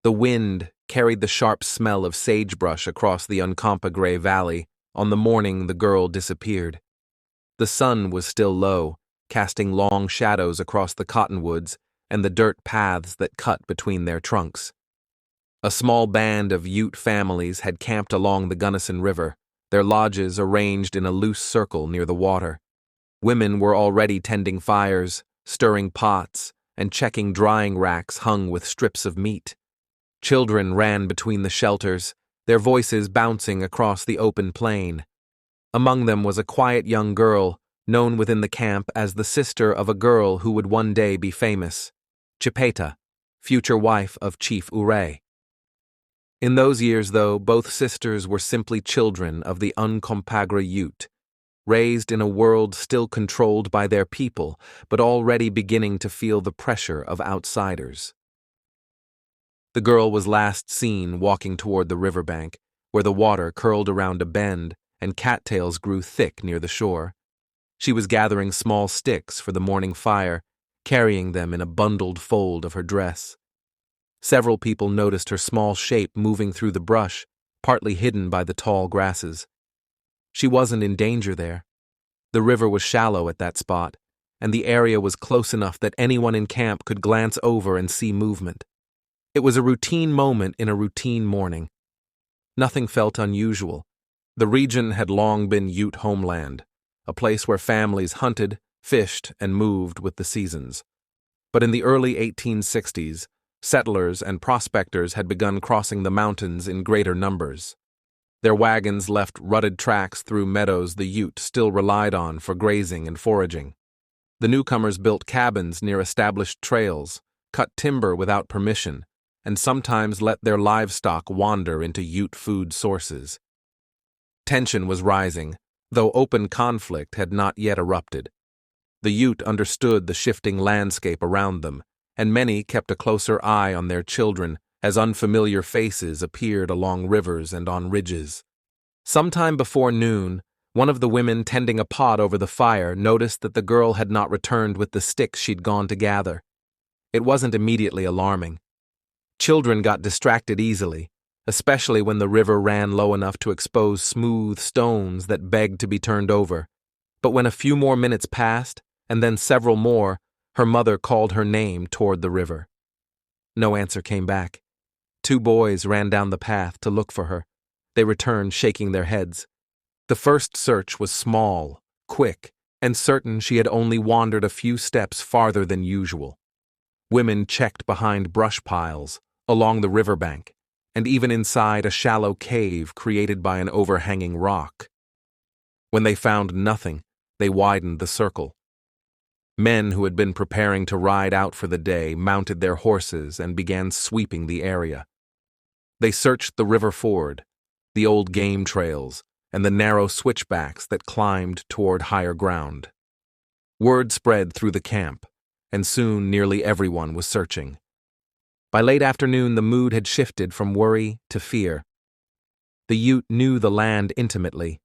The wind carried the sharp smell of sagebrush across the Uncompahgre Valley on the morning the girl disappeared. The sun was still low, casting long shadows across the cottonwoods and the dirt paths that cut between their trunks. A small band of Ute families had camped along the Gunnison River, their lodges arranged in a loose circle near the water. Women were already tending fires, stirring pots, and checking drying racks hung with strips of meat. Children ran between the shelters, their voices bouncing across the open plain. Among them was a quiet young girl, known within the camp as the sister of a girl who would one day be famous, Chipeta, future wife of Chief Ouray. In those years, though, both sisters were simply children of the Uncompahgre Ute, raised in a world still controlled by their people, but already beginning to feel the pressure of outsiders. The girl was last seen walking toward the riverbank, where the water curled around a bend and cattails grew thick near the shore. She was gathering small sticks for the morning fire, carrying them in a bundled fold of her dress. Several people noticed her small shape moving through the brush, partly hidden by the tall grasses. She wasn't in danger there. The river was shallow at that spot, and the area was close enough that anyone in camp could glance over and see movement. It was a routine moment in a routine morning. Nothing felt unusual. The region had long been Ute homeland, a place where families hunted, fished, and moved with the seasons. But in the early 1860s, settlers and prospectors had begun crossing the mountains in greater numbers. Their wagons left rutted tracks through meadows the Ute still relied on for grazing and foraging. The newcomers built cabins near established trails, cut timber without permission, and sometimes let their livestock wander into Ute food sources. Tension was rising, though open conflict had not yet erupted. The Ute understood the shifting landscape around them, and many kept a closer eye on their children as unfamiliar faces appeared along rivers and on ridges. Sometime before noon, one of the women tending a pot over the fire noticed that the girl had not returned with the sticks she'd gone to gather. It wasn't immediately alarming. Children got distracted easily, especially when the river ran low enough to expose smooth stones that begged to be turned over. But when a few more minutes passed, and then several more, her mother called her name toward the river. No answer came back. 2 boys ran down the path to look for her. They returned shaking their heads. The first search was small, quick, and certain she had only wandered a few steps farther than usual. Women checked behind brush piles, along the riverbank, and even inside a shallow cave created by an overhanging rock. When they found nothing, they widened the circle. Men who had been preparing to ride out for the day mounted their horses and began sweeping the area. They searched the river ford, the old game trails, and the narrow switchbacks that climbed toward higher ground. Word spread through the camp, and soon nearly everyone was searching. By late afternoon, the mood had shifted from worry to fear. The Ute knew the land intimately.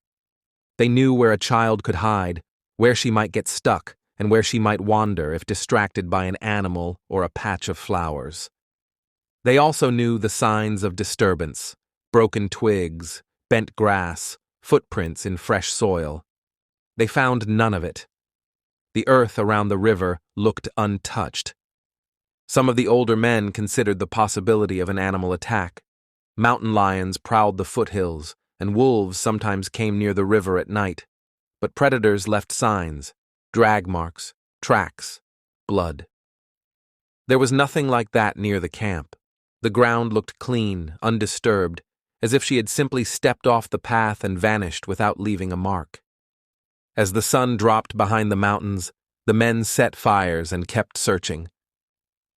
They knew where a child could hide, where she might get stuck, and where she might wander if distracted by an animal or a patch of flowers. They also knew the signs of disturbance: broken twigs, bent grass, footprints in fresh soil. They found none of it. The earth around the river looked untouched. Some of the older men considered the possibility of an animal attack. Mountain lions prowled the foothills, and wolves sometimes came near the river at night. But predators left signs, drag marks, tracks, blood. There was nothing like that near the camp. The ground looked clean, undisturbed, as if she had simply stepped off the path and vanished without leaving a mark. As the sun dropped behind the mountains, the men set fires and kept searching.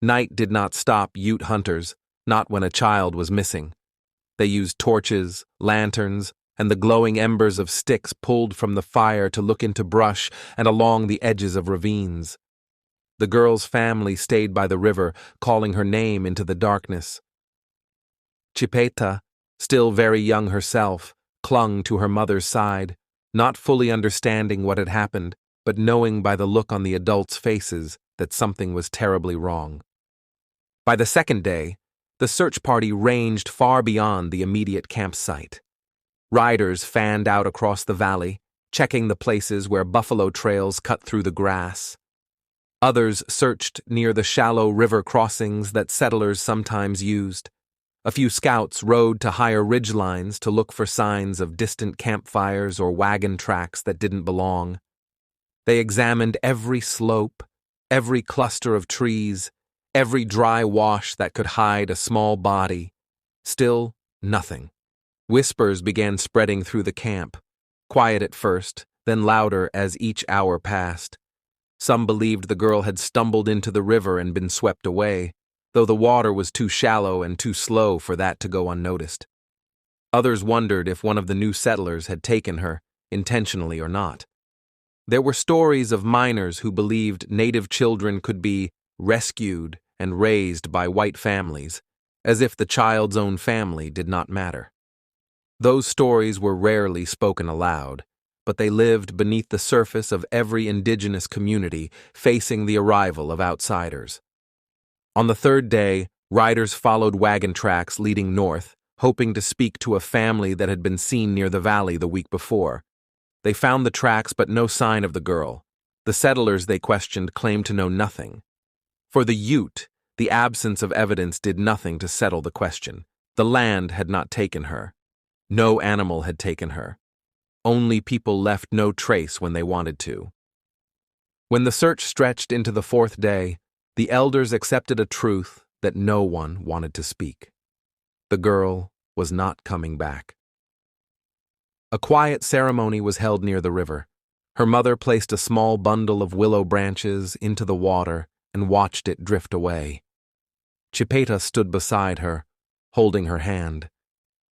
Night did not stop Ute hunters, not when a child was missing. They used torches, lanterns, and the glowing embers of sticks pulled from the fire to look into brush and along the edges of ravines. The girl's family stayed by the river, calling her name into the darkness. Chipeta, still very young herself, clung to her mother's side, not fully understanding what had happened, but knowing by the look on the adults' faces that something was terribly wrong. By the second day, The search party ranged far beyond the immediate campsite. Riders fanned out across the valley, checking the places where buffalo trails cut through the grass. Others searched near the shallow river crossings that settlers sometimes used. A few scouts rode to higher ridgelines to look for signs of distant campfires or wagon tracks that didn't belong. They examined every slope, every cluster of trees, every dry wash that could hide a small body. Still, nothing. Whispers began spreading through the camp, quiet at first, then louder as each hour passed. Some believed the girl had stumbled into the river and been swept away, though the water was too shallow and too slow for that to go unnoticed. Others wondered if one of the new settlers had taken her, intentionally or not. There were stories of miners who believed native children could be rescued and raised by white families, as if the child's own family did not matter. Those stories were rarely spoken aloud, but they lived beneath the surface of every indigenous community facing the arrival of outsiders. On the third day, riders followed wagon tracks leading north, hoping to speak to a family that had been seen near the valley the week before. They found the tracks but no sign of the girl. The settlers they questioned claimed to know nothing. For the Ute, the absence of evidence did nothing to settle the question. The land had not taken her. No animal had taken her. Only people left no trace when they wanted to. When the search stretched into the fourth day, the elders accepted a truth that no one wanted to speak. The girl was not coming back. A quiet ceremony was held near the river. Her mother placed a small bundle of willow branches into the water and watched it drift away. Chipeta stood beside her, holding her hand.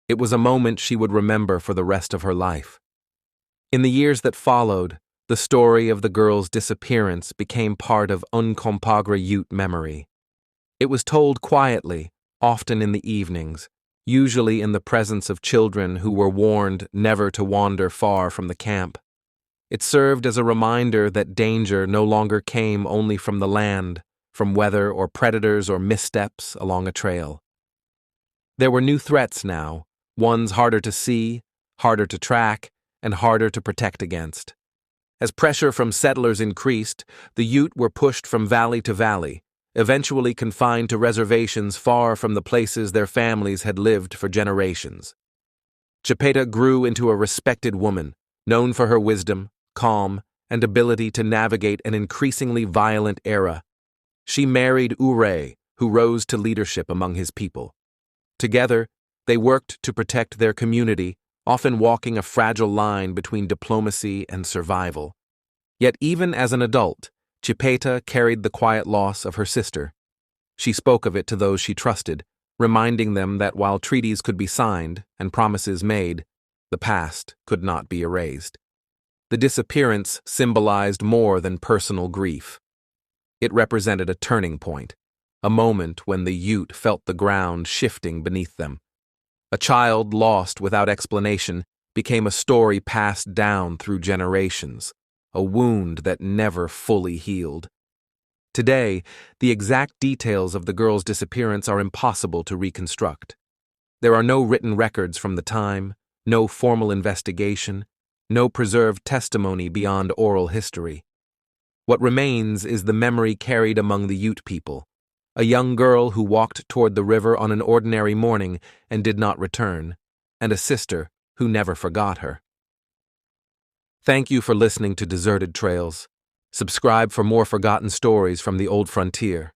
It was a moment she would remember for the rest of her life. In the years that followed, the story of the girl's disappearance became part of Uncompahgre Ute memory. It was told quietly, often in the evenings, usually in the presence of children who were warned never to wander far from the camp. It served as a reminder that danger no longer came only from the land, from weather or predators or missteps along a trail. There were new threats now, ones harder to see, harder to track, and harder to protect against. As pressure from settlers increased, the Ute were pushed from valley to valley, eventually confined to reservations far from the places their families had lived for generations. Chipeta grew into a respected woman, known for her wisdom, calm, and ability to navigate an increasingly violent era. She married Ure, who rose to leadership among his people. Together, they worked to protect their community, often walking a fragile line between diplomacy and survival. Yet even as an adult, Chipeta carried the quiet loss of her sister. She spoke of it to those she trusted, reminding them that while treaties could be signed and promises made, the past could not be erased. The disappearance symbolized more than personal grief. It represented a turning point, a moment when the Ute felt the ground shifting beneath them. A child lost without explanation became a story passed down through generations, a wound that never fully healed. Today, the exact details of the girl's disappearance are impossible to reconstruct. There are no written records from the time, no formal investigation, no preserved testimony beyond oral history. What remains is the memory carried among the Ute people, a young girl who walked toward the river on an ordinary morning and did not return, and a sister who never forgot her. Thank you for listening to Deserted Trails. Subscribe for more forgotten stories from the old frontier.